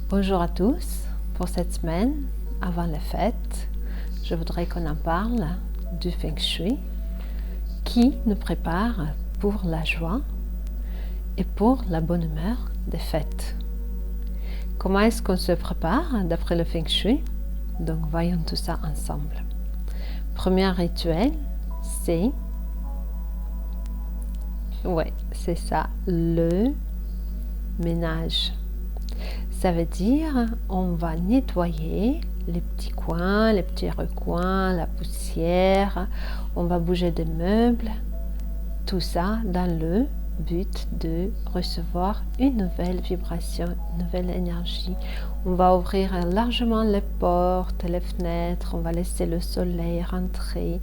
Bonjour à tous. Pour cette semaine, avant les fêtes, je voudrais qu'on en parle du Feng Shui qui nous prépare pour la joie et pour la bonne humeur des fêtes. Comment est-ce qu'on se prépare d'après le Feng Shui? Donc voyons tout ça ensemble. Premier rituel, c'est ça, le ménage. Ça veut dire on va nettoyer les petits coins, les petits recoins, la poussière, on va bouger des meubles, tout ça dans le but de recevoir une nouvelle vibration, une nouvelle énergie. On va ouvrir largement les portes, les fenêtres, on va laisser le soleil rentrer,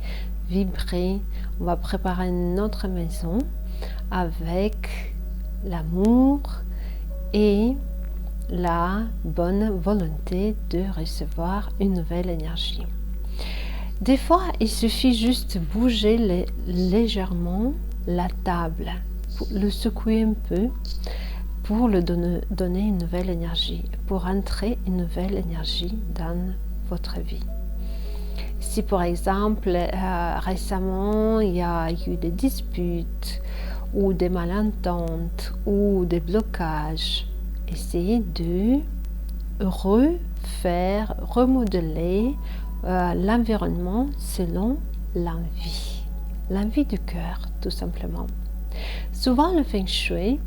vibrer, on va préparer notre maison avec l'amour et la bonne volonté de recevoir une nouvelle énergie. Des fois, il suffit juste de bouger légèrement la table, pour le secouer un peu, pour le donner une nouvelle énergie, pour entrer une nouvelle énergie dans votre vie. Si par exemple, récemment, il y a eu des disputes, ou des malententes, ou des blocages, essayez de remodeler l'environnement selon l'envie du cœur, tout simplement. Souvent, le Feng Shui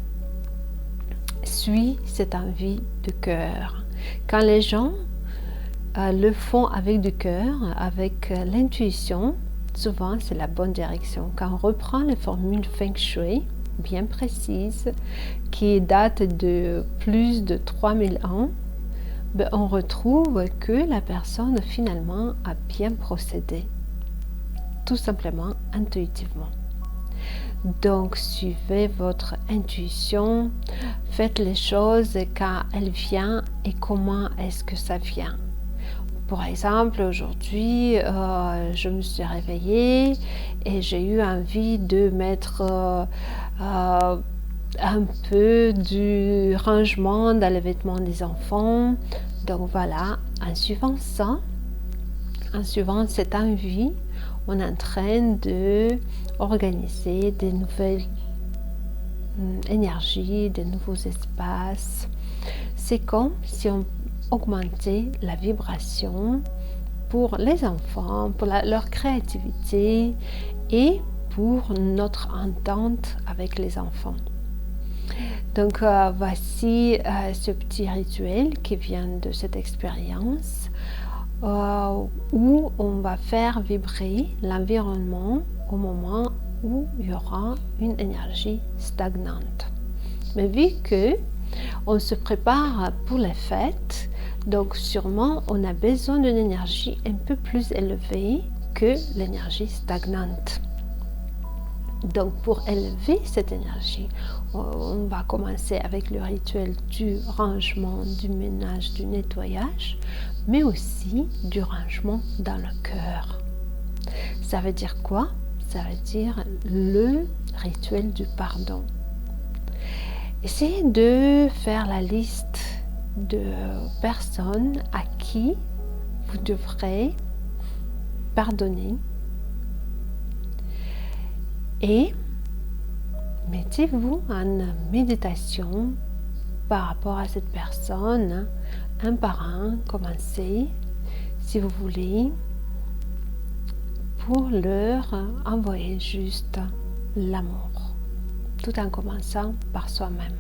suit cette envie du cœur. Quand les gens le font avec du cœur, avec l'intuition, souvent c'est la bonne direction. Quand on reprend les formules Feng Shui bien précises, qui datent de plus de 3000 ans, on retrouve que la personne finalement a bien procédé, tout simplement intuitivement. Donc suivez votre intuition, faites les choses quand elles viennent et comment est-ce que ça vient. Par exemple, aujourd'hui, je me suis réveillée et j'ai eu envie de mettre un peu du rangement dans les vêtements des enfants. Donc voilà, en suivant cette envie, on est en train de organiser des nouvelles énergies, des nouveaux espaces. C'est comme si on augmentait la vibration pour les enfants, pour leur créativité et pour notre entente avec les enfants. Donc voici ce petit rituel qui vient de cette expérience où on va faire vibrer l'environnement au moment où il y aura une énergie stagnante. Mais vu que on se prépare pour les fêtes, donc sûrement on a besoin d'une énergie un peu plus élevée que l'énergie stagnante. Donc pour élever cette énergie, on va commencer avec le rituel du rangement, du ménage, du nettoyage, mais aussi du rangement dans le cœur. Ça veut dire quoi? Ça veut dire le rituel du pardon. Essayez de faire la liste de personnes à qui vous devrez pardonner et mettez-vous en méditation par rapport à cette personne, un par un, commencez si vous voulez pour leur envoyer juste l'amour, tout en commençant par soi-même.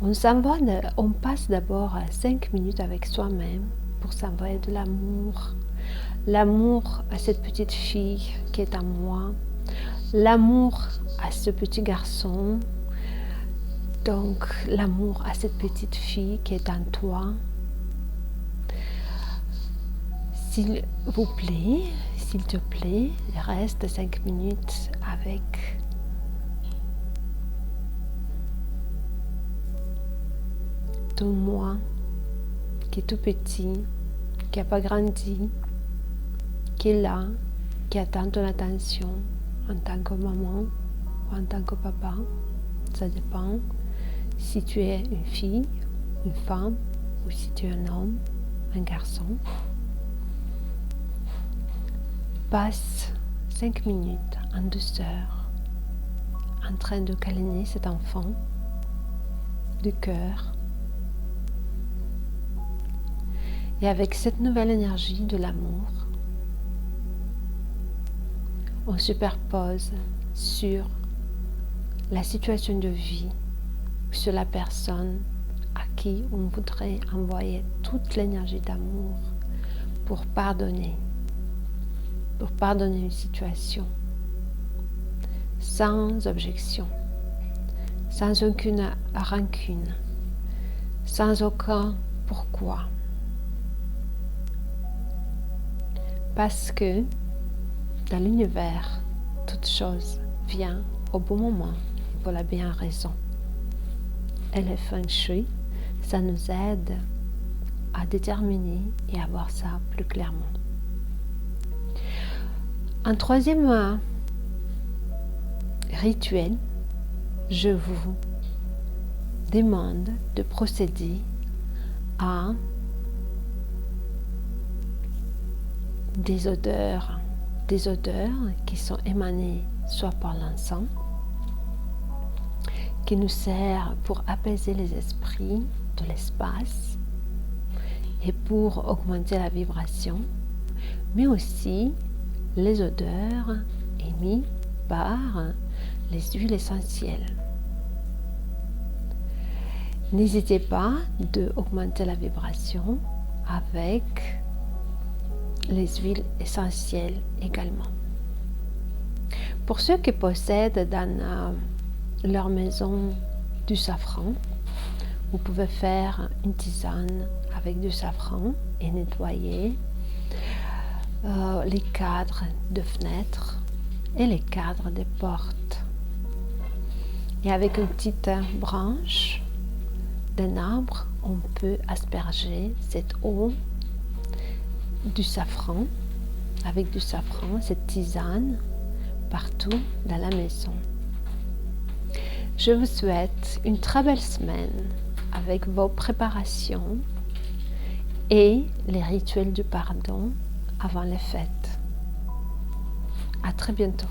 On passe d'abord 5 minutes avec soi-même pour s'envoyer de l'amour. L'amour à cette petite fille qui est en moi. L'amour à ce petit garçon. Donc l'amour à cette petite fille qui est en toi. S'il te plaît, reste 5 minutes avec ton moi qui est tout petit, qui n'a pas grandi, qui est là, qui attend ton attention en tant que maman ou en tant que papa. Ça dépend si tu es une fille, une femme ou si tu es un homme, un garçon, passe 5 minutes en douceur en train de câliner cet enfant du cœur. Et avec cette nouvelle énergie de l'amour, on superpose sur la situation de vie, sur la personne à qui on voudrait envoyer toute l'énergie d'amour pour pardonner une situation, sans objection, sans aucune rancune, sans aucun pourquoi. Parce que dans l'univers, toute chose vient au bon moment, pour la bien raison. Et le Feng Shui, ça nous aide à déterminer et à voir ça plus clairement. Un troisième rituel, je vous demande de procéder à des odeurs qui sont émanées soit par l'encens, qui nous sert pour apaiser les esprits de l'espace et pour augmenter la vibration, mais aussi les odeurs émises par les huiles essentielles. N'hésitez pas d'augmenter la vibration avec les huiles essentielles également. Pour ceux qui possèdent dans leur maison du safran, vous pouvez faire une tisane avec du safran et nettoyer les cadres de fenêtres et les cadres des portes. Et avec une petite branche d'un arbre, on peut asperger cette eau du safran, avec du safran, cette tisane, partout dans la maison. Je vous souhaite une très belle semaine avec vos préparations et les rituels du pardon avant les fêtes. À très bientôt.